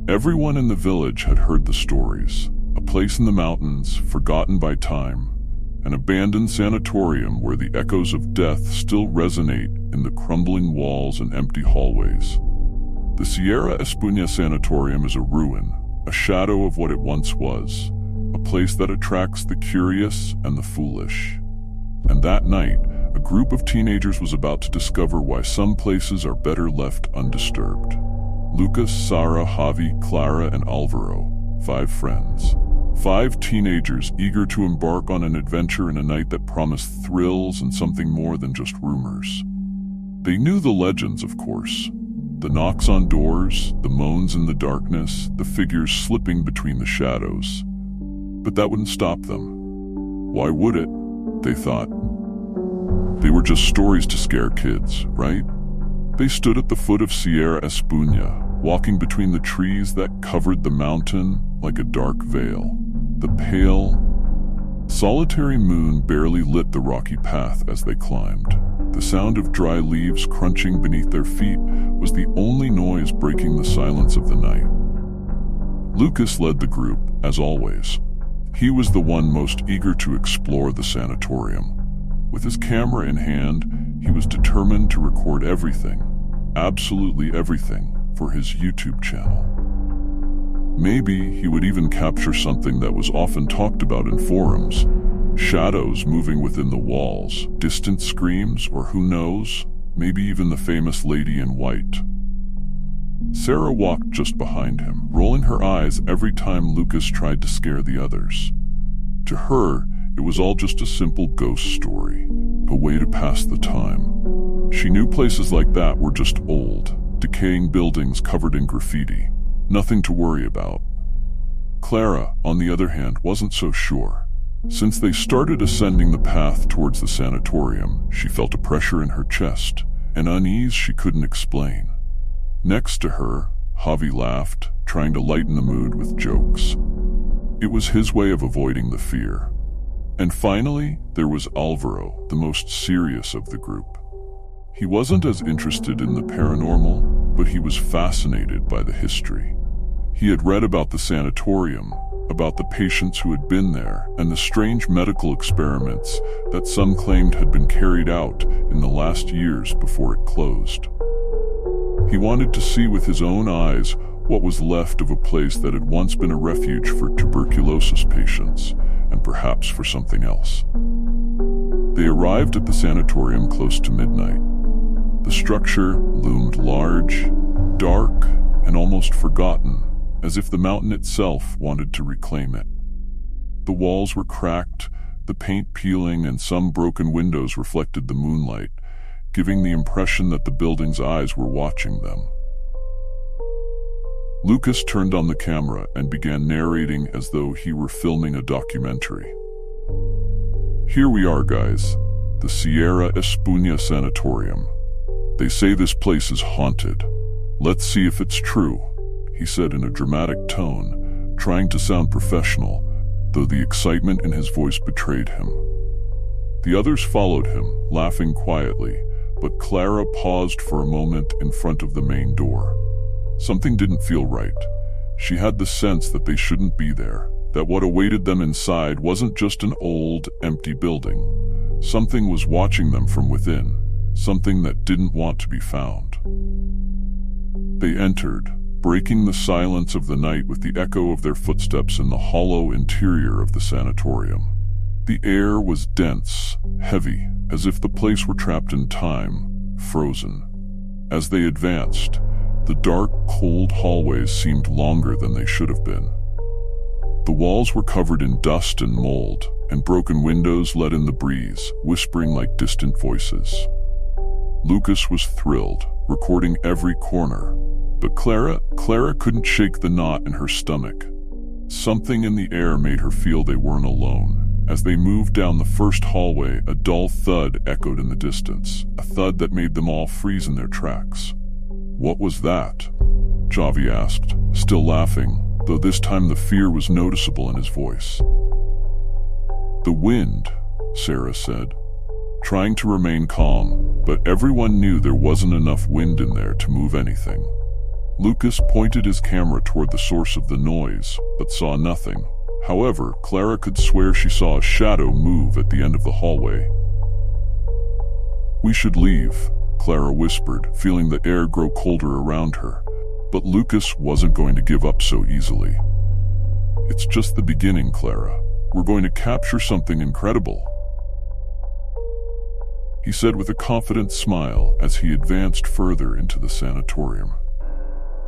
Everyone in the village had heard the stories. A place in the mountains, forgotten by time, an abandoned sanatorium where the echoes of death still resonate in the crumbling walls and empty hallways. The Sierra Espuña Sanatorium is a ruin, a shadow of what it once was, a place that attracts the curious and the foolish. And that night, a group of teenagers was about to discover why some places are better left undisturbed. Lucas, Sara, Javi, Clara, and Alvaro, 5 friends. 5 teenagers eager to embark on an adventure in a night that promised thrills and something more than just rumors. They knew the legends, of course. The knocks on doors, the moans in the darkness, the figures slipping between the shadows. But that wouldn't stop them. Why would it? They thought. They were just stories to scare kids, right? They stood at the foot of Sierra Espuña, walking between the trees that covered the mountain like a dark veil. The pale, solitary moon barely lit the rocky path as they climbed. The sound of dry leaves crunching beneath their feet was the only noise breaking the silence of the night. Lucas led the group, as always. He was the one most eager to explore the sanatorium. With his camera in hand, he was determined to record everything, absolutely everything, for his YouTube channel. Maybe he would even capture something that was often talked about in forums. Shadows moving within the walls, distant screams, or who knows, maybe even the famous lady in white. Sarah walked just behind him, rolling her eyes every time Lucas tried to scare the others. To her, it was all just a simple ghost story, a way to pass the time. She knew places like that were just old, decaying buildings covered in graffiti. Nothing to worry about. Clara, on the other hand, wasn't so sure. Since they started ascending the path towards the sanatorium, she felt a pressure in her chest, an unease she couldn't explain. Next to her, Javi laughed, trying to lighten the mood with jokes. It was his way of avoiding the fear. And finally, there was Alvaro, the most serious of the group. He wasn't as interested in the paranormal, but he was fascinated by the history. He had read about the sanatorium, about the patients who had been there, and the strange medical experiments that some claimed had been carried out in the last years before it closed. He wanted to see with his own eyes what was left of a place that had once been a refuge for tuberculosis patients, and perhaps for something else. They arrived at the sanatorium close to midnight. The structure loomed large, dark, and almost forgotten, as if the mountain itself wanted to reclaim it. The walls were cracked, the paint peeling, and some broken windows reflected the moonlight, giving the impression that the building's eyes were watching them. Lucas turned on the camera and began narrating as though he were filming a documentary. Here we are, guys, the Sierra Espuña Sanatorium. They say this place is haunted. Let's see if it's true, he said in a dramatic tone, trying to sound professional, though the excitement in his voice betrayed him. The others followed him, laughing quietly, but Clara paused for a moment in front of the main door. Something didn't feel right. She had the sense that they shouldn't be there, that what awaited them inside wasn't just an old, empty building. Something was watching them from within, something that didn't want to be found. They entered, breaking the silence of the night with the echo of their footsteps in the hollow interior of the sanatorium. The air was dense, heavy, as if the place were trapped in time, frozen. As they advanced, the dark, cold hallways seemed longer than they should have been. The walls were covered in dust and mold, and broken windows let in the breeze, whispering like distant voices. Lucas was thrilled, recording every corner, but Clara couldn't shake the knot in her stomach. Something in the air made her feel they weren't alone. As they moved down the first hallway, a dull thud echoed in the distance, a thud that made them all freeze in their tracks. "What was that?" Javi asked, still laughing, though this time the fear was noticeable in his voice. "The wind," Sarah said, trying to remain calm, but everyone knew there wasn't enough wind in there to move anything. Lucas pointed his camera toward the source of the noise, but saw nothing. However, Clara could swear she saw a shadow move at the end of the hallway. "We should leave," Clara whispered, feeling the air grow colder around her. But Lucas wasn't going to give up so easily. "It's just the beginning, Clara. We're going to capture something incredible," he said with a confident smile as he advanced further into the sanatorium.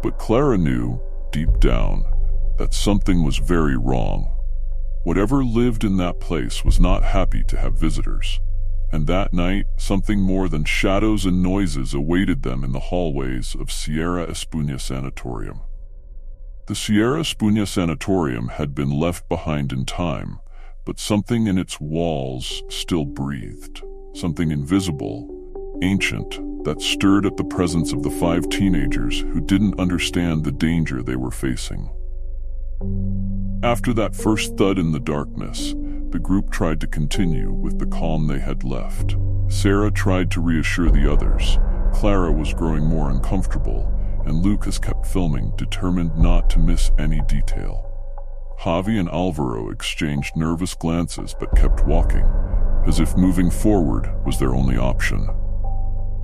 But Clara knew, deep down, that something was very wrong. Whatever lived in that place was not happy to have visitors. And that night, something more than shadows and noises awaited them in the hallways of Sierra Espuña Sanatorium. The Sierra Espuña Sanatorium had been left behind in time, but something in its walls still breathed. Something invisible, ancient, that stirred at the presence of the 5 teenagers who didn't understand the danger they were facing. After that first thud in the darkness, the group tried to continue with the calm they had left. Sarah tried to reassure the others. Clara was growing more uncomfortable, and Lucas kept filming, determined not to miss any detail. Javi and Alvaro exchanged nervous glances but kept walking, as if moving forward was their only option.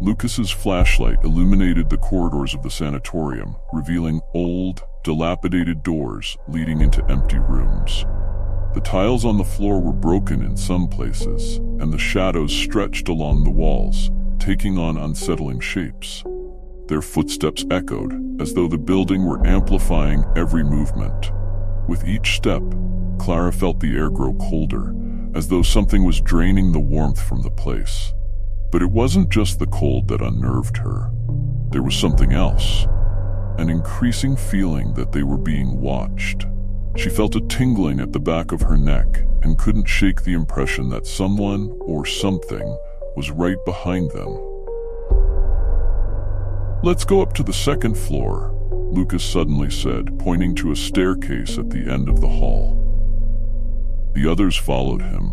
Lucas's flashlight illuminated the corridors of the sanatorium, revealing old, dilapidated doors leading into empty rooms. The tiles on the floor were broken in some places, and the shadows stretched along the walls, taking on unsettling shapes. Their footsteps echoed, as though the building were amplifying every movement. With each step, Clara felt the air grow colder, as though something was draining the warmth from the place. But it wasn't just the cold that unnerved her. There was something else, an increasing feeling that they were being watched. She felt a tingling at the back of her neck and couldn't shake the impression that someone or something was right behind them. "Let's go up to the second floor," Lucas suddenly said, pointing to a staircase at the end of the hall. The others followed him,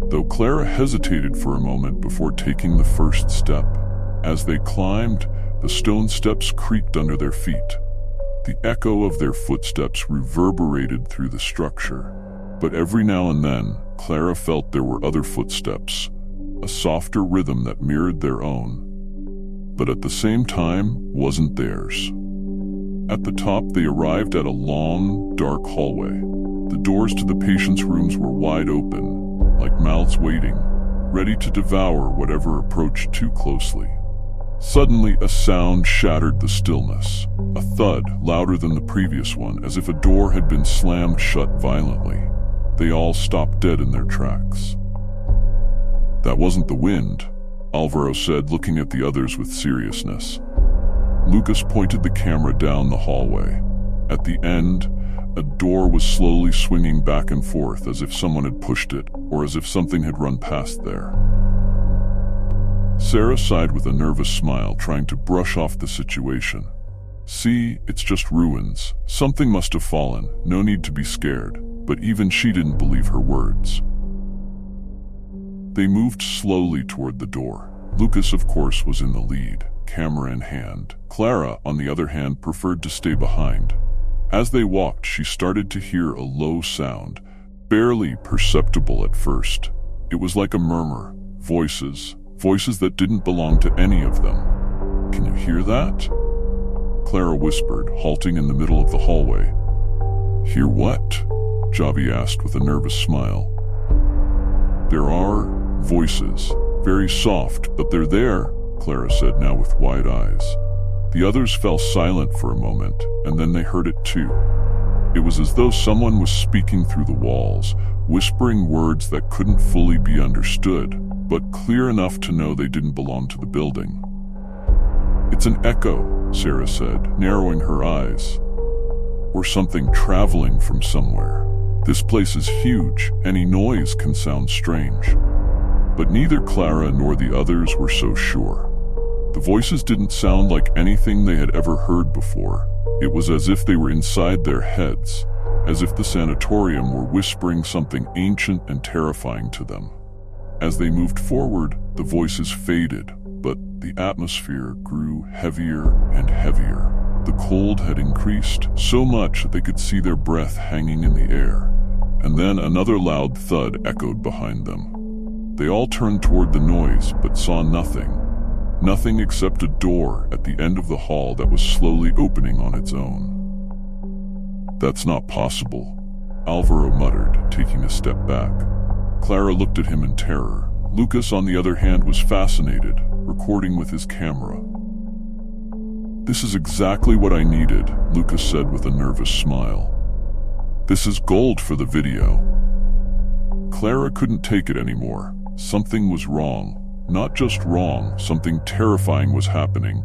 though Clara hesitated for a moment before taking the first step. As they climbed, the stone steps creaked under their feet. The echo of their footsteps reverberated through the structure. But every now and then, Clara felt there were other footsteps, a softer rhythm that mirrored their own, but at the same time wasn't theirs. At the top, they arrived at a long, dark hallway. The doors to the patients' rooms were wide open, like mouths waiting, ready to devour whatever approached too closely. Suddenly, a sound shattered the stillness, a thud louder than the previous one, as if a door had been slammed shut violently. They all stopped dead in their tracks. "That wasn't the wind," Alvaro said, looking at the others with seriousness. Lucas pointed the camera down the hallway. At the end, a door was slowly swinging back and forth as if someone had pushed it, or as if something had run past there. Sarah sighed with a nervous smile, trying to brush off the situation. "See, it's just ruins. Something must have fallen. No need to be scared." But even she didn't believe her words. They moved slowly toward the door. Lucas, of course, was in the lead, camera in hand. Clara, on the other hand, preferred to stay behind. As they walked, she started to hear a low sound, barely perceptible at first. It was like a murmur, voices that didn't belong to any of them. "Can you hear that?" Clara whispered, halting in the middle of the hallway. "Hear what?" Javi asked with a nervous smile. "There are voices, very soft, but they're there," Clara said, now with wide eyes. The others fell silent for a moment, and then they heard it too. It was as though someone was speaking through the walls, whispering words that couldn't fully be understood, but clear enough to know they didn't belong to the building. "It's an echo," Sarah said, narrowing her eyes. "Or something traveling from somewhere. This place is huge. Any noise can sound strange." But neither Clara nor the others were so sure. The voices didn't sound like anything they had ever heard before. It was as if they were inside their heads, as if the sanatorium were whispering something ancient and terrifying to them. As they moved forward, the voices faded, but the atmosphere grew heavier and heavier. The cold had increased so much that they could see their breath hanging in the air. And then another loud thud echoed behind them. They all turned toward the noise, but saw nothing. Nothing except a door at the end of the hall that was slowly opening on its own. "That's not possible," Alvaro muttered, taking a step back. Clara looked at him in terror. Lucas, on the other hand, was fascinated, recording with his camera. "This is exactly what I needed," Lucas said with a nervous smile. "This is gold for the video." Clara couldn't take it anymore. Something was wrong. Not just wrong, something terrifying was happening,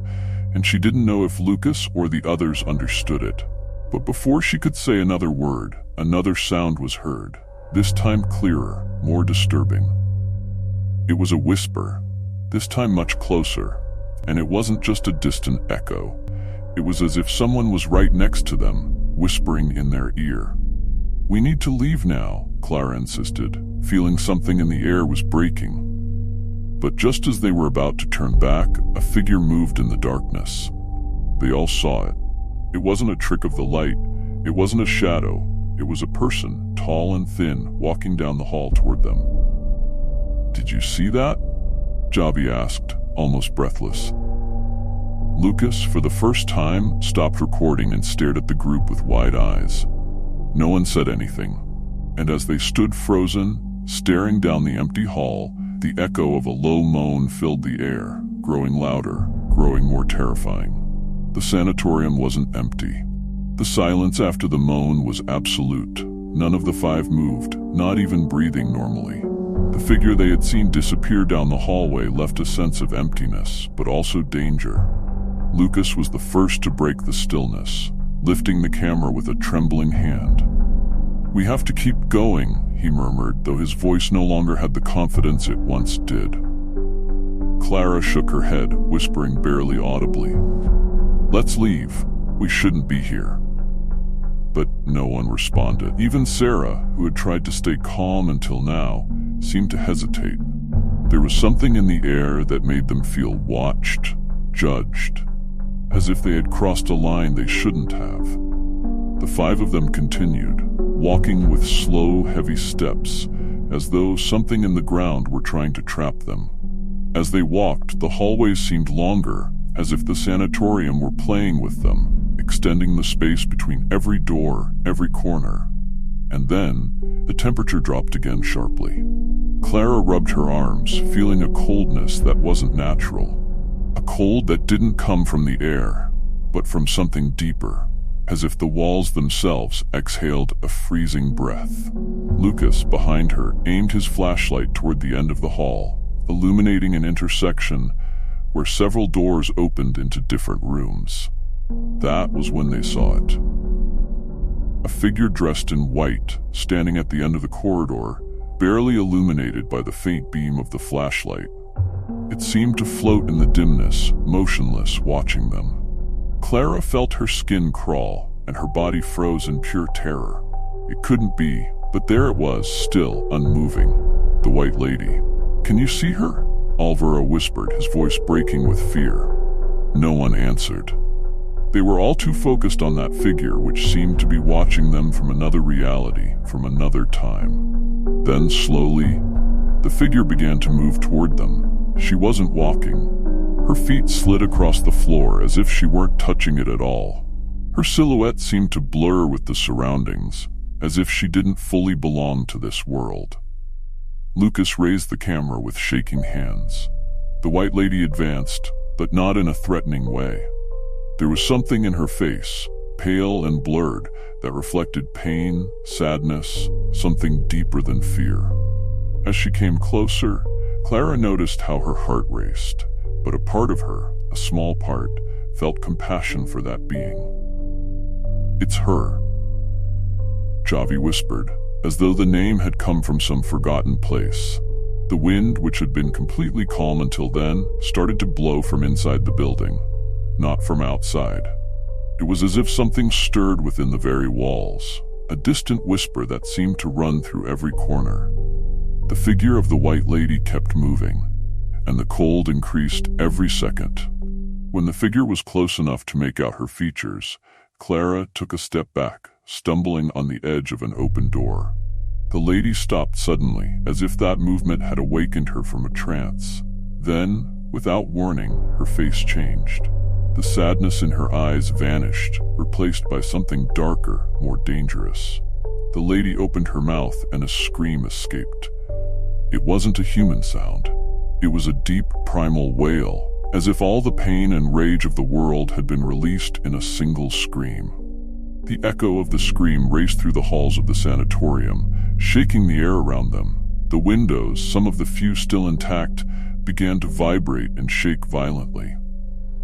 and she didn't know if Lucas or the others understood it. But before she could say another word, another sound was heard, this time clearer, more disturbing. It was a whisper, this time much closer, and it wasn't just a distant echo. It was as if someone was right next to them, whispering in their ear. "We need to leave now," Clara insisted, feeling something in the air was breaking. But just as they were about to turn back, a figure moved in the darkness. They all saw it. It wasn't a trick of the light. It wasn't a shadow. It was a person, tall and thin, walking down the hall toward them. "Did you see that?" Javi asked, almost breathless. Lucas, for the first time, stopped recording and stared at the group with wide eyes. No one said anything, and as they stood frozen, staring down the empty hall, the echo of a low moan filled the air, growing louder, growing more terrifying. The sanatorium wasn't empty. The silence after the moan was absolute. None of the five moved, not even breathing normally. The figure they had seen disappear down the hallway left a sense of emptiness, but also danger. Lucas was the first to break the stillness, lifting the camera with a trembling hand. "We have to keep going," he murmured, though his voice no longer had the confidence it once did. Clara shook her head, whispering barely audibly, "Let's leave. We shouldn't be here." But no one responded. Even Sarah, who had tried to stay calm until now, seemed to hesitate. There was something in the air that made them feel watched, judged, as if they had crossed a line they shouldn't have. The five of them continued, walking with slow, heavy steps, as though something in the ground were trying to trap them. As they walked, the hallways seemed longer, as if the sanatorium were playing with them, extending the space between every door, every corner. And then, the temperature dropped again sharply. Clara rubbed her arms, feeling a coldness that wasn't natural. A cold that didn't come from the air, but from something deeper, as if the walls themselves exhaled a freezing breath. Lucas, behind her, aimed his flashlight toward the end of the hall, illuminating an intersection where several doors opened into different rooms. That was when they saw it. A figure dressed in white, standing at the end of the corridor, barely illuminated by the faint beam of the flashlight. It seemed to float in the dimness, motionless, watching them. Clara felt her skin crawl, and her body froze in pure terror. It couldn't be, but there it was, still unmoving. The White Lady. "Can you see her?" Alvaro whispered, his voice breaking with fear. No one answered. They were all too focused on that figure, which seemed to be watching them from another reality, from another time. Then, slowly, the figure began to move toward them. She wasn't walking. Her feet slid across the floor as if she weren't touching it at all. Her silhouette seemed to blur with the surroundings, as if she didn't fully belong to this world. Lucas raised the camera with shaking hands. The White Lady advanced, but not in a threatening way. There was something in her face, pale and blurred, that reflected pain, sadness, something deeper than fear. As she came closer, Clara noticed how her heart raced, but a part of her, a small part, felt compassion for that being. "It's her," Javi whispered, as though the name had come from some forgotten place. The wind, which had been completely calm until then, started to blow from inside the building, not from outside. It was as if something stirred within the very walls, a distant whisper that seemed to run through every corner. The figure of the White Lady kept moving, and the cold increased every second. When the figure was close enough to make out her features, Clara took a step back, stumbling on the edge of an open door. The lady stopped suddenly, as if that movement had awakened her from a trance. Then, without warning, her face changed. The sadness in her eyes vanished, replaced by something darker, more dangerous. The lady opened her mouth and a scream escaped. It wasn't a human sound. It was a deep, primal wail, as if all the pain and rage of the world had been released in a single scream. The echo of the scream raced through the halls of the sanatorium, shaking the air around them. The windows, some of the few still intact, began to vibrate and shake violently.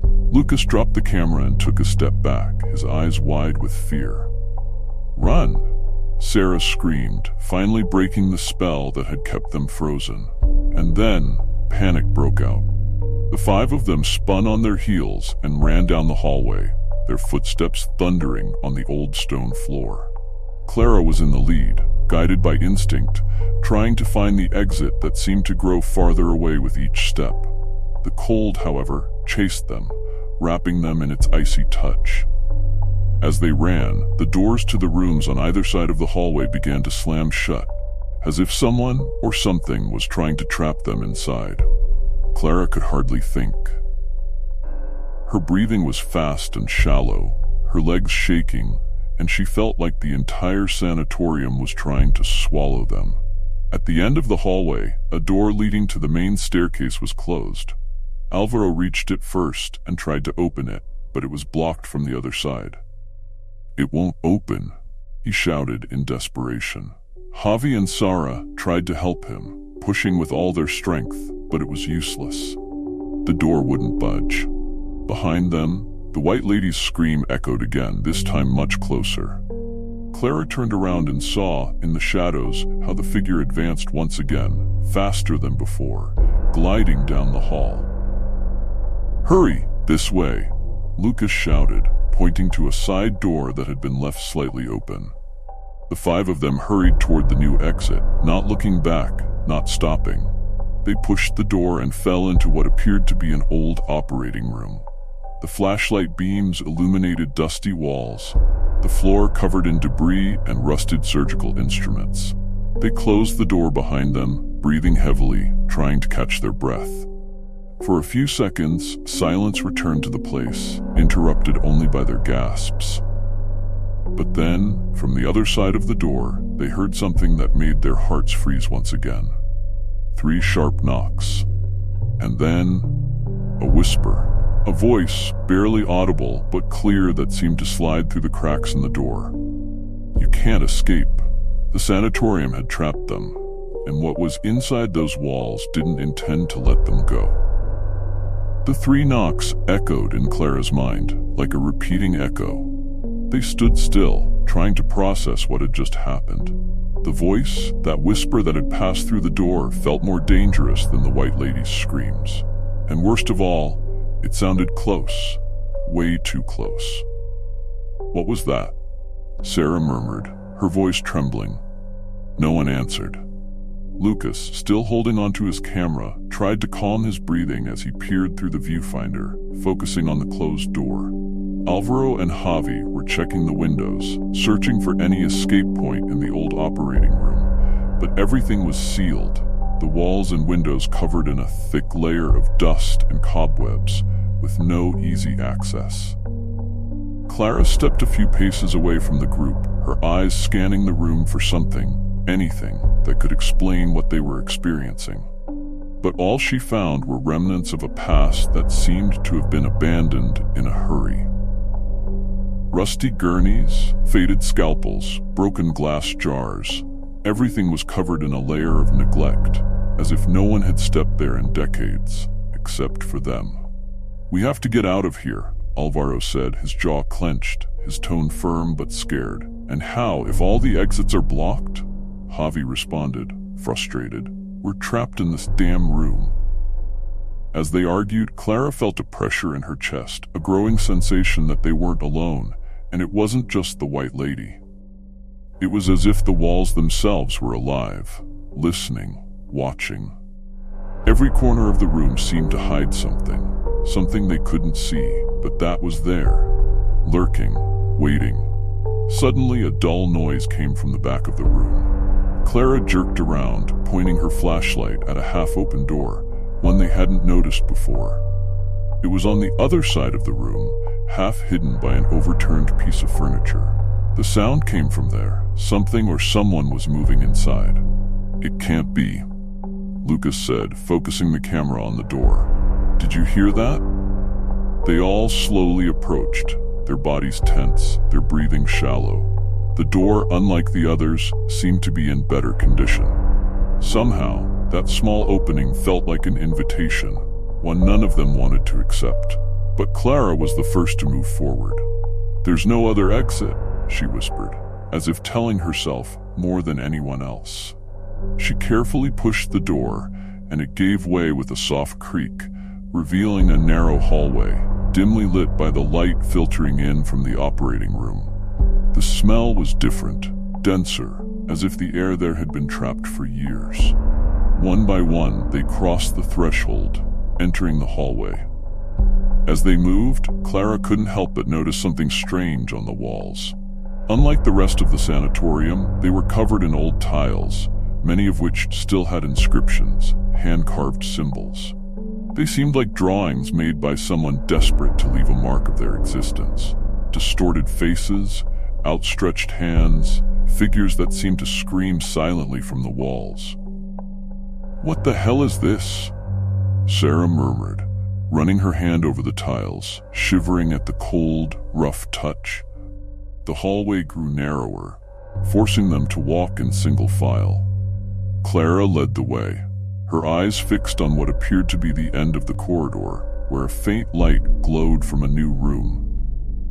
Lucas dropped the camera and took a step back, his eyes wide with fear. "Run!" Sarah screamed, finally breaking the spell that had kept them frozen. And then, panic broke out. The five of them spun on their heels and ran down the hallway, their footsteps thundering on the old stone floor. Clara was in the lead, guided by instinct, trying to find the exit that seemed to grow farther away with each step. The cold, however, chased them, wrapping them in its icy touch. As they ran, the doors to the rooms on either side of the hallway began to slam shut, as if someone or something was trying to trap them inside. Clara could hardly think. Her breathing was fast and shallow, her legs shaking, and she felt like the entire sanatorium was trying to swallow them. At the end of the hallway, a door leading to the main staircase was closed. Alvaro reached it first and tried to open it, but it was blocked from the other side. "It won't open," he shouted in desperation. Javi and Sara tried to help him, pushing with all their strength, but it was useless. The door wouldn't budge. Behind them, the white lady's scream echoed again, this time much closer. Clara turned around and saw, in the shadows, how the figure advanced once again, faster than before, gliding down the hall. "Hurry, this way," Lucas shouted, pointing to a side door that had been left slightly open. The five of them hurried toward the new exit, not looking back, not stopping. They pushed the door and fell into what appeared to be an old operating room. The flashlight beams illuminated dusty walls, the floor covered in debris and rusted surgical instruments. They closed the door behind them, breathing heavily, trying to catch their breath. For a few seconds, silence returned to the place, interrupted only by their gasps. But then, from the other side of the door, they heard something that made their hearts freeze once again. 3 sharp knocks. And then, a whisper. A voice, barely audible but clear, that seemed to slide through the cracks in the door. "You can't escape." The sanatorium had trapped them, and what was inside those walls didn't intend to let them go. The 3 knocks echoed in Clara's mind, like a repeating echo. They stood still, trying to process what had just happened. The voice, that whisper that had passed through the door, felt more dangerous than the white lady's screams. And worst of all, it sounded close, way too close. "What was that?" Sarah murmured, her voice trembling. No one answered. Lucas, still holding onto his camera, tried to calm his breathing as he peered through the viewfinder, focusing on the closed door. Alvaro and Javi were checking the windows, searching for any escape point in the old operating room, but everything was sealed, the walls and windows covered in a thick layer of dust and cobwebs, with no easy access. Clara stepped a few paces away from the group, her eyes scanning the room for something, anything, that could explain what they were experiencing. But all she found were remnants of a past that seemed to have been abandoned in a hurry. Rusty gurneys, faded scalpels, broken glass jars. Everything was covered in a layer of neglect, as if no one had stepped there in decades, except for them. "We have to get out of here," Alvaro said, his jaw clenched, his tone firm but scared. "And how, if all the exits are blocked?" Javi responded, frustrated. "We're trapped in this damn room." As they argued, Clara felt a pressure in her chest, a growing sensation that they weren't alone, and it wasn't just the white lady. It was as if the walls themselves were alive, listening, watching. Every corner of the room seemed to hide something. something they couldn't see, but that was there, lurking, waiting. Suddenly, a dull noise came from the back of the room. Clara jerked around, pointing her flashlight at a half-open door, one they hadn't noticed before. It was on the other side of the room, half hidden by an overturned piece of furniture. The sound came from there. Something or someone was moving inside. "It can't be," Lucas said, focusing the camera on the door. "Did you hear that?" They all slowly approached, their bodies tense, their breathing shallow. The door, unlike the others, seemed to be in better condition. Somehow, that small opening felt like an invitation, one none of them wanted to accept. But Clara was the first to move forward. "There's no other exit," she whispered, as if telling herself more than anyone else. She carefully pushed the door, and it gave way with a soft creak, revealing a narrow hallway, dimly lit by the light filtering in from the operating room. The smell was different, denser, as if the air there had been trapped for years. One by one, they crossed the threshold, entering the hallway. As they moved, Clara couldn't help but notice something strange on the walls. Unlike the rest of the sanatorium, they were covered in old tiles, many of which still had inscriptions, hand-carved symbols. They seemed like drawings made by someone desperate to leave a mark of their existence. Distorted faces, outstretched hands, figures that seemed to scream silently from the walls. "What the hell is this?" Sarah murmured, running her hand over the tiles, shivering at the cold, rough touch. The hallway grew narrower, forcing them to walk in single file. Clara led the way, her eyes fixed on what appeared to be the end of the corridor, where a faint light glowed from a new room.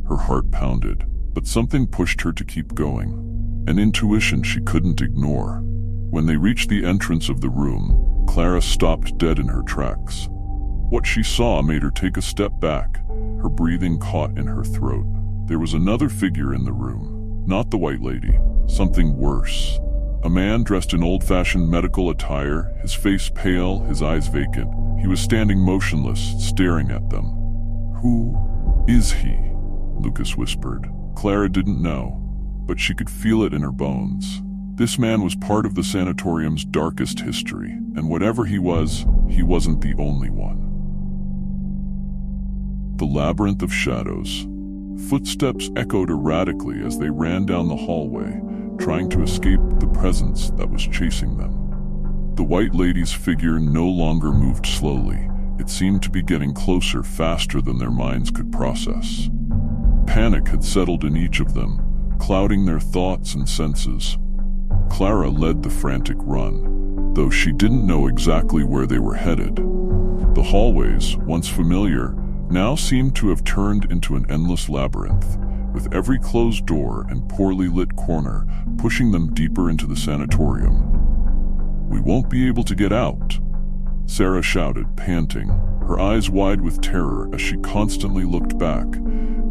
Her heart pounded, but something pushed her to keep going, an intuition she couldn't ignore. When they reached the entrance of the room, Clara stopped dead in her tracks. What she saw made her take a step back, her breathing caught in her throat. There was another figure in the room, not the white lady, something worse. A man dressed in old-fashioned medical attire, his face pale, his eyes vacant. He was standing motionless, staring at them. "Who is he?" Lucas whispered. Clara didn't know, but she could feel it in her bones. This man was part of the sanatorium's darkest history, and whatever he wasn't the only one. The labyrinth of shadows. Footsteps echoed erratically as they ran down the hallway, trying to escape the presence that was chasing them. The white lady's figure no longer moved slowly. It seemed to be getting closer faster than their minds could process. Panic had settled in each of them, clouding their thoughts and senses. Clara led the frantic run, though she didn't know exactly where they were headed. The hallways, once familiar, now seemed to have turned into an endless labyrinth, with every closed door and poorly lit corner pushing them deeper into the sanatorium. "We won't be able to get out," Sarah shouted, panting, her eyes wide with terror as she constantly looked back,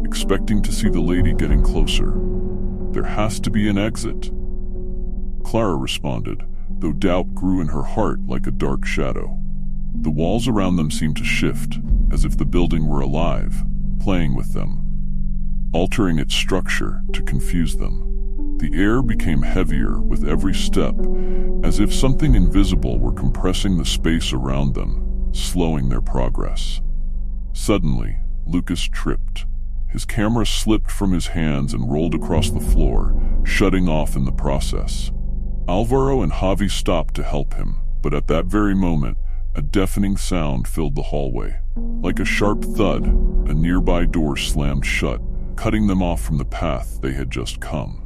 expecting to see the lady getting closer. "There has to be an exit," Clara responded, though doubt grew in her heart like a dark shadow. The walls around them seemed to shift, as if the building were alive, playing with them, altering its structure to confuse them. The air became heavier with every step, as if something invisible were compressing the space around them, slowing their progress. Suddenly, Lucas tripped. His camera slipped from his hands and rolled across the floor, shutting off in the process. Alvaro and Javi stopped to help him, but at that very moment, a deafening sound filled the hallway. Like a sharp thud, a nearby door slammed shut, cutting them off from the path they had just come.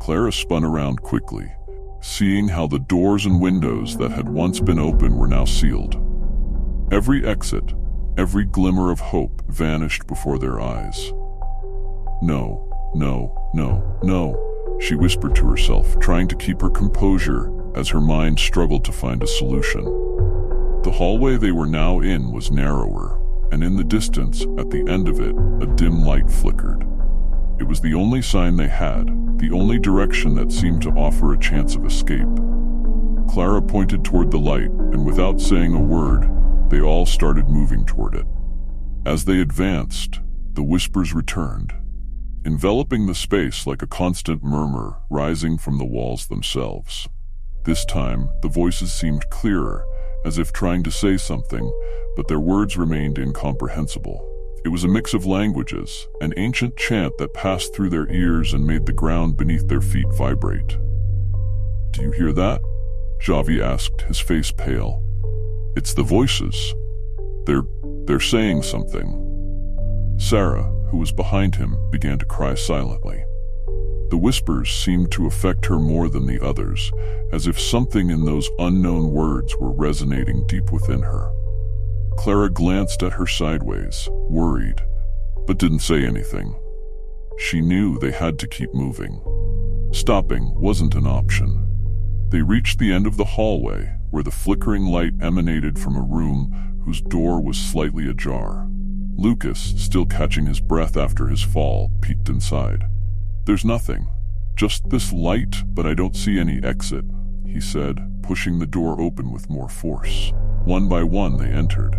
Clara spun around quickly, seeing how the doors and windows that had once been open were now sealed. Every exit, every glimmer of hope vanished before their eyes. "No, no, no, no," she whispered to herself, trying to keep her composure as her mind struggled to find a solution. The hallway they were now in was narrower, and in the distance, at the end of it, a dim light flickered. It was the only sign they had, the only direction that seemed to offer a chance of escape. Clara pointed toward the light, and without saying a word, they all started moving toward it. As they advanced, the whispers returned, enveloping the space like a constant murmur rising from the walls themselves. This time, the voices seemed clearer, as if trying to say something, but their words remained incomprehensible. It was a mix of languages, an ancient chant that passed through their ears and made the ground beneath their feet vibrate. "Do you hear that?" Javi asked, his face pale. "It's the voices. They're saying something." Sarah, who was behind him, began to cry silently. The whispers seemed to affect her more than the others, as if something in those unknown words were resonating deep within her. Clara glanced at her sideways, worried, but didn't say anything. She knew they had to keep moving. Stopping wasn't an option. They reached the end of the hallway, where the flickering light emanated from a room whose door was slightly ajar. Lucas, still catching his breath after his fall, peeked inside. "There's nothing. Just this light, but I don't see any exit," he said, pushing the door open with more force. One by one they entered.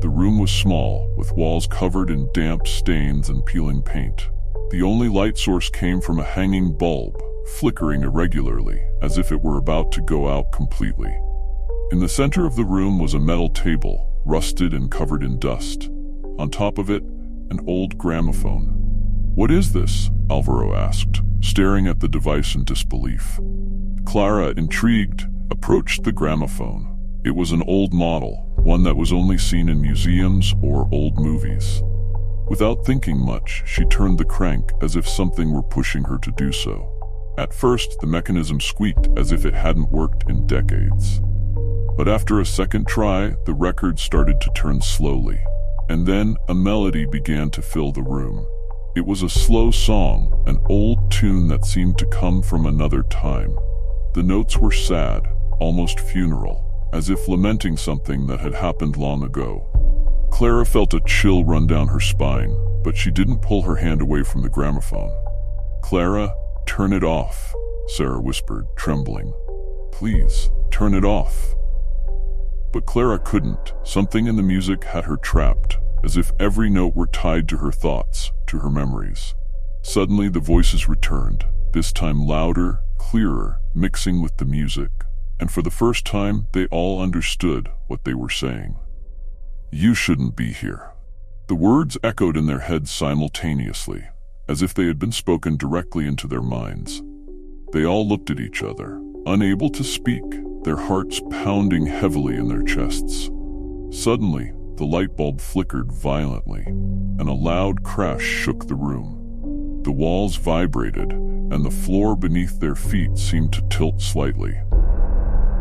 The room was small, with walls covered in damp stains and peeling paint. The only light source came from a hanging bulb, flickering irregularly, as if it were about to go out completely. In the center of the room was a metal table, rusted and covered in dust. On top of it, an old gramophone. "What is this?" Alvaro asked, staring at the device in disbelief. Clara, intrigued, approached the gramophone. It was an old model, one that was only seen in museums or old movies. Without thinking much, she turned the crank as if something were pushing her to do so. At first, the mechanism squeaked as if it hadn't worked in decades. But after a second try, the record started to turn slowly. And then a melody began to fill the room. It was a slow song, an old tune that seemed to come from another time. The notes were sad, almost funeral, as if lamenting something that had happened long ago. Clara felt a chill run down her spine, but she didn't pull her hand away from the gramophone. "Clara, turn it off," Sarah whispered, trembling. "Please, turn it off." But Clara couldn't. Something in the music had her trapped, as if every note were tied to her thoughts, to her memories. Suddenly the voices returned, this time louder, clearer, mixing with the music, and for the first time they all understood what they were saying. "You shouldn't be here." The words echoed in their heads simultaneously, as if they had been spoken directly into their minds. They all looked at each other, unable to speak, their hearts pounding heavily in their chests. Suddenly, the light bulb flickered violently, and a loud crash shook the room. The walls vibrated, and the floor beneath their feet seemed to tilt slightly.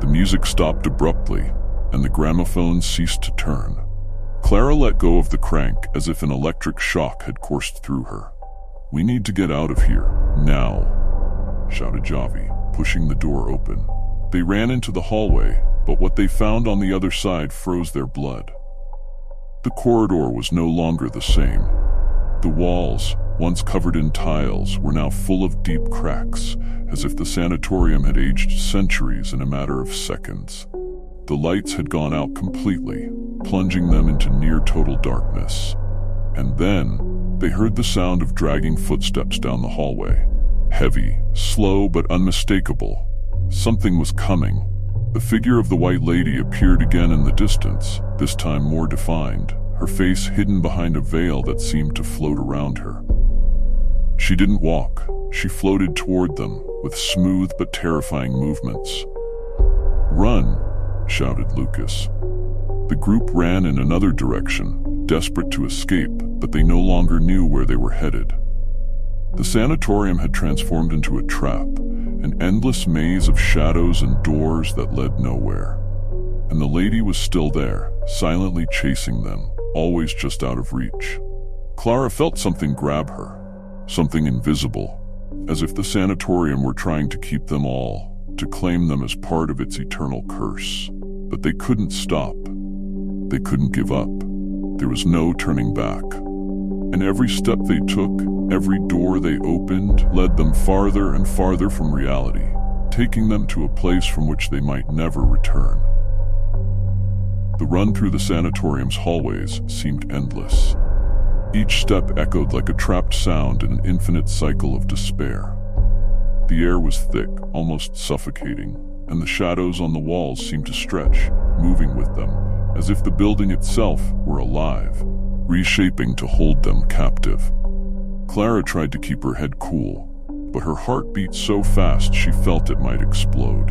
The music stopped abruptly, and the gramophone ceased to turn. Clara let go of the crank as if an electric shock had coursed through her. "We need to get out of here, now," shouted Javi, pushing the door open. They ran into the hallway, but what they found on the other side froze their blood. The corridor was no longer the same. The walls, once covered in tiles, were now full of deep cracks, as if the sanatorium had aged centuries in a matter of seconds. The lights had gone out completely, plunging them into near-total darkness. And then, they heard the sound of dragging footsteps down the hallway. Heavy, slow, but unmistakable. Something was coming. The figure of the white lady appeared again in the distance, this time more defined, her face hidden behind a veil that seemed to float around her. She didn't walk. She floated toward them, with smooth but terrifying movements. "Run!" shouted Lucas. The group ran in another direction, desperate to escape, but they no longer knew where they were headed. The sanatorium had transformed into a trap, an endless maze of shadows and doors that led nowhere. And the lady was still there, silently chasing them, always just out of reach. Clara felt something grab her, something invisible, as if the sanatorium were trying to keep them all, to claim them as part of its eternal curse. But they couldn't stop. They couldn't give up. There was no turning back. And every step they took, every door they opened, led them farther and farther from reality, taking them to a place from which they might never return. The run through the sanatorium's hallways seemed endless. Each step echoed like a trapped sound in an infinite cycle of despair. The air was thick, almost suffocating, and the shadows on the walls seemed to stretch, moving with them, as if the building itself were alive, reshaping to hold them captive. Clara tried to keep her head cool, but her heart beat so fast she felt it might explode.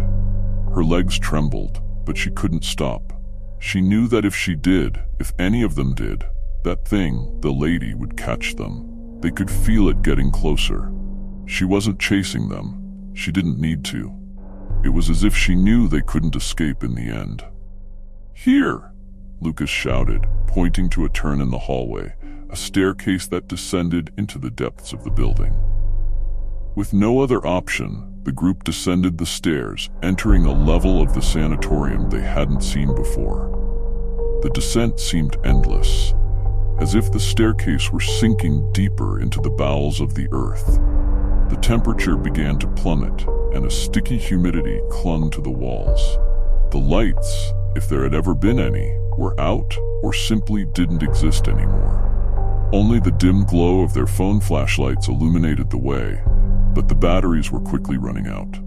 Her legs trembled, but she couldn't stop. She knew that if she did, if any of them did, that thing, the lady, would catch them. They could feel it getting closer. She wasn't chasing them. She didn't need to. It was as if she knew they couldn't escape in the end. "Here!" Lucas shouted, pointing to a turn in the hallway, a staircase that descended into the depths of the building. With no other option, the group descended the stairs, entering a level of the sanatorium they hadn't seen before. The descent seemed endless, as if the staircase were sinking deeper into the bowels of the earth. The temperature began to plummet, and a sticky humidity clung to the walls. The lights, if there had ever been any, were out or simply didn't exist anymore. Only the dim glow of their phone flashlights illuminated the way, but the batteries were quickly running out.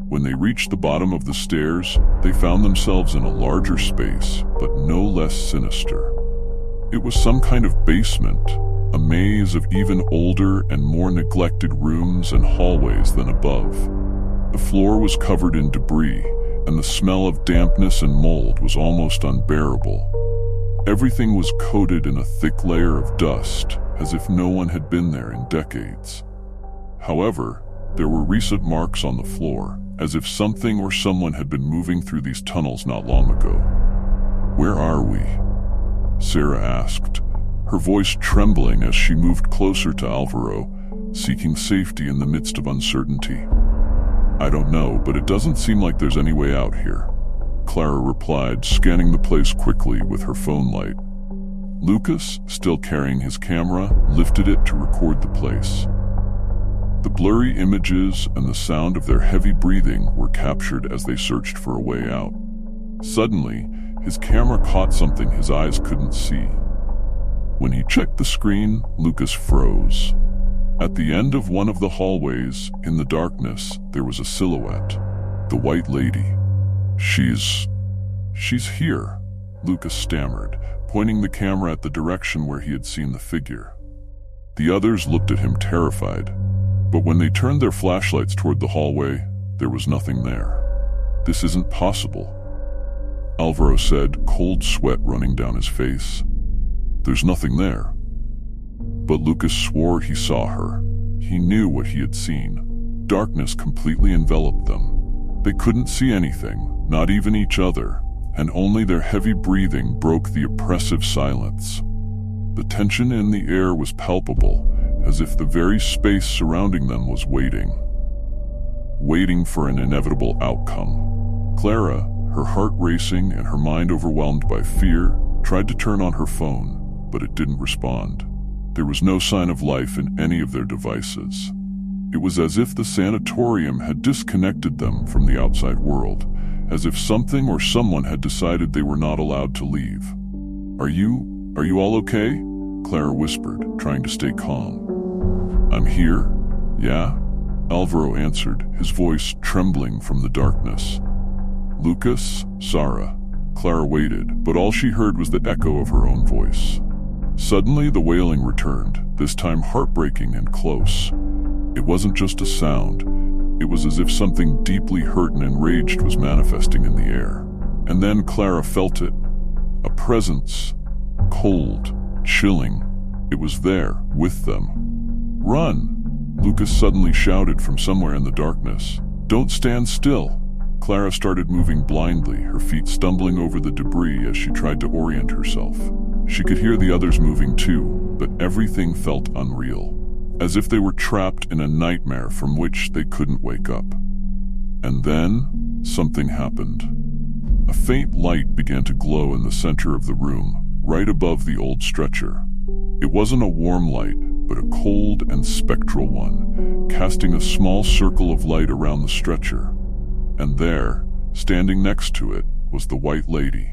When they reached the bottom of the stairs, they found themselves in a larger space, but no less sinister. It was some kind of basement, a maze of even older and more neglected rooms and hallways than above. The floor was covered in debris, and the smell of dampness and mold was almost unbearable. Everything was coated in a thick layer of dust, as if no one had been there in decades. However, there were recent marks on the floor, as if something or someone had been moving through these tunnels not long ago. "Where are we?" Sarah asked, her voice trembling as she moved closer to Alvaro, seeking safety in the midst of uncertainty. "I don't know, but it doesn't seem like there's any way out here," Clara replied, scanning the place quickly with her phone light. Lucas, still carrying his camera, lifted it to record the place. The blurry images and the sound of their heavy breathing were captured as they searched for a way out. Suddenly, his camera caught something his eyes couldn't see. When he checked the screen, Lucas froze. At the end of one of the hallways, in the darkness, there was a silhouette. The White Lady. She's here," Lucas stammered, pointing the camera at the direction where he had seen the figure. The others looked at him terrified, but when they turned their flashlights toward the hallway, there was nothing there. "This isn't possible," Alvaro said, cold sweat running down his face. "There's nothing there." But Lucas swore he saw her. He knew what he had seen. Darkness completely enveloped them. They couldn't see anything, not even each other, and only their heavy breathing broke the oppressive silence. The tension in the air was palpable, as if the very space surrounding them was waiting for an inevitable outcome. Clara, her heart racing and her mind overwhelmed by fear, tried to turn on her phone, but it didn't respond. There was no sign of life in any of their devices. It was as if the sanatorium had disconnected them from the outside world, as if something or someone had decided they were not allowed to leave. Are you all okay?" Clara whispered, trying to stay calm. "I'm here, yeah?" Alvaro answered, his voice trembling from the darkness. "Lucas, Sarah." Clara waited, but all she heard was the echo of her own voice. Suddenly the wailing returned, this time heartbreaking and close. It wasn't just a sound. It was as if something deeply hurt and enraged was manifesting in the air. And then Clara felt it. A presence. Cold. Chilling. It was there, with them. "Run!" Lucas suddenly shouted from somewhere in the darkness. "Don't stand still!" Clara started moving blindly, her feet stumbling over the debris as she tried to orient herself. She could hear the others moving too, but everything felt unreal, as if they were trapped in a nightmare from which they couldn't wake up. And then, something happened. A faint light began to glow in the center of the room, right above the old stretcher. It wasn't a warm light, but a cold and spectral one, casting a small circle of light around the stretcher. And there, standing next to it, was the White Lady.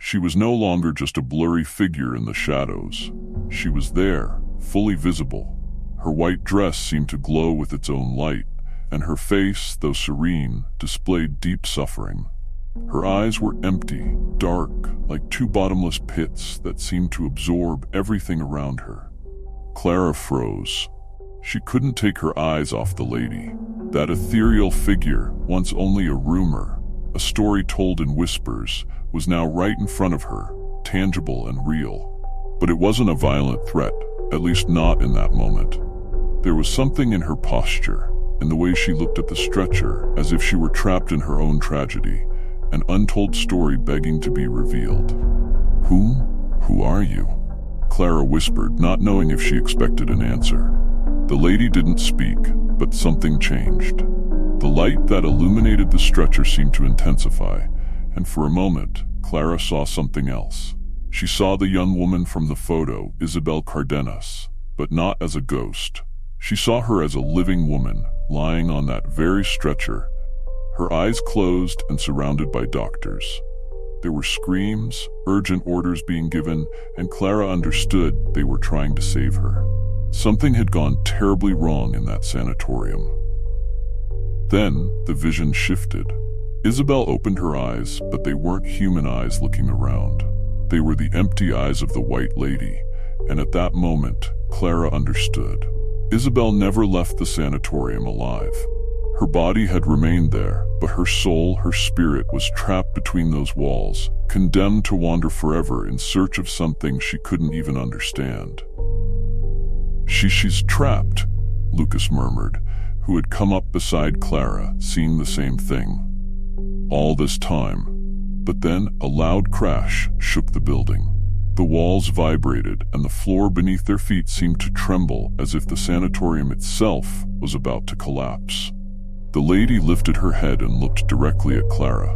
She was no longer just a blurry figure in the shadows. She was there, fully visible. Her white dress seemed to glow with its own light, and her face, though serene, displayed deep suffering. Her eyes were empty, dark, like two bottomless pits that seemed to absorb everything around her. Clara froze. She couldn't take her eyes off the lady. That ethereal figure, once only a rumor, a story told in whispers, was now right in front of her, tangible and real. But it wasn't a violent threat, at least not in that moment. There was something in her posture, in the way she looked at the stretcher, as if she were trapped in her own tragedy, an untold story begging to be revealed. Who are you?" Clara whispered, not knowing if she expected an answer. The lady didn't speak, but something changed. The light that illuminated the stretcher seemed to intensify, and for a moment, Clara saw something else. She saw the young woman from the photo, Isabel Cardenas, but not as a ghost. She saw her as a living woman, lying on that very stretcher, her eyes closed and surrounded by doctors. There were screams, urgent orders being given, and Clara understood they were trying to save her. Something had gone terribly wrong in that sanatorium. Then the vision shifted. Isabel opened her eyes, but they weren't human eyes looking around. They were the empty eyes of the white lady, and at that moment, Clara understood. Isabel never left the sanatorium alive. Her body had remained there, but her soul, her spirit, was trapped between those walls, condemned to wander forever in search of something she couldn't even understand. She's trapped," Lucas murmured, who had come up beside Clara, seeing the same thing. All this time. But then a loud crash shook the building. The walls vibrated, and the floor beneath their feet seemed to tremble as if the sanatorium itself was about to collapse. The lady lifted her head and looked directly at Clara.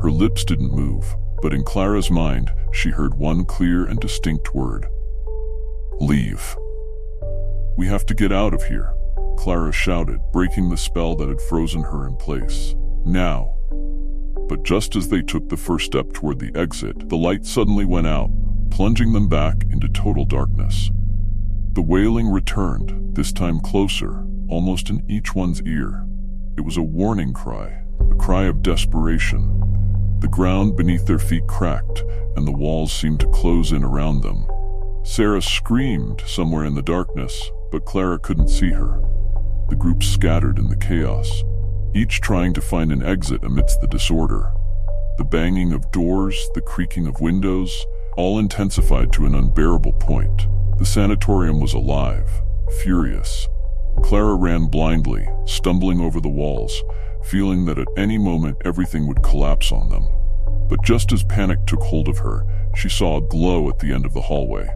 Her lips didn't move, but in Clara's mind, she heard one clear and distinct word. "Leave." "We have to get out of here," Clara shouted, breaking the spell that had frozen her in place. "Now." But just as they took the first step toward the exit, the light suddenly went out, plunging them back into total darkness. The wailing returned, this time closer, almost in each one's ear. It was a warning cry, a cry of desperation. The ground beneath their feet cracked, and the walls seemed to close in around them. Sarah screamed somewhere in the darkness, but Clara couldn't see her. The group scattered in the chaos, each trying to find an exit amidst the disorder. The banging of doors, the creaking of windows, all intensified to an unbearable point. The sanatorium was alive, furious. Clara ran blindly, stumbling over the walls, feeling that at any moment everything would collapse on them. But just as panic took hold of her, she saw a glow at the end of the hallway.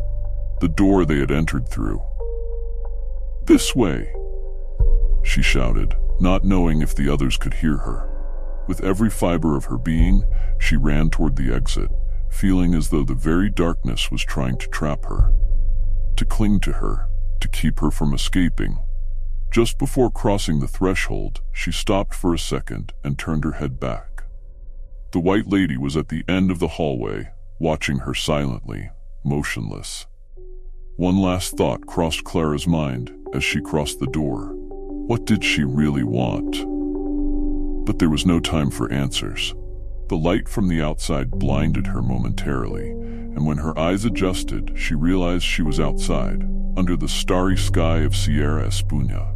The door they had entered through. "This way!" she shouted, not knowing if the others could hear her. With every fiber of her being, she ran toward the exit, feeling as though the very darkness was trying to trap her, to cling to her, to keep her from escaping. Just before crossing the threshold, she stopped for a second and turned her head back. The white lady was at the end of the hallway, watching her silently, motionless. One last thought crossed Clara's mind as she crossed the door. What did she really want? But there was no time for answers. The light from the outside blinded her momentarily, and when her eyes adjusted, she realized she was outside, under the starry sky of Sierra Espuña.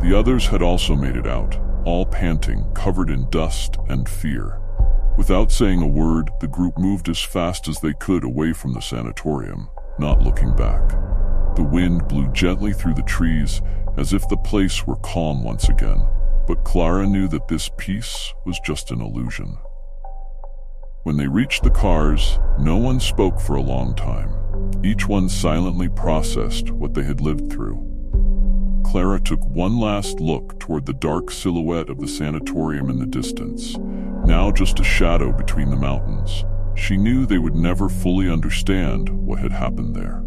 The others had also made it out, all panting, covered in dust and fear. Without saying a word, the group moved as fast as they could away from the sanatorium, not looking back. The wind blew gently through the trees, as if the place were calm once again. But Clara knew that this peace was just an illusion. When they reached the cars, no one spoke for a long time. Each one silently processed what they had lived through. Clara took one last look toward the dark silhouette of the sanatorium in the distance, now just a shadow between the mountains. She knew they would never fully understand what had happened there.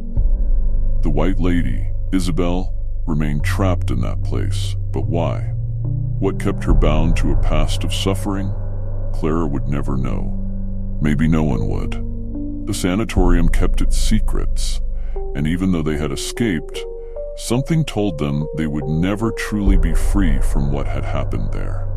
The white lady, Isabel, remained trapped in that place, but why? What kept her bound to a past of suffering? Clara would never know. Maybe no one would. The sanatorium kept its secrets, and even though they had escaped, something told them they would never truly be free from what had happened there.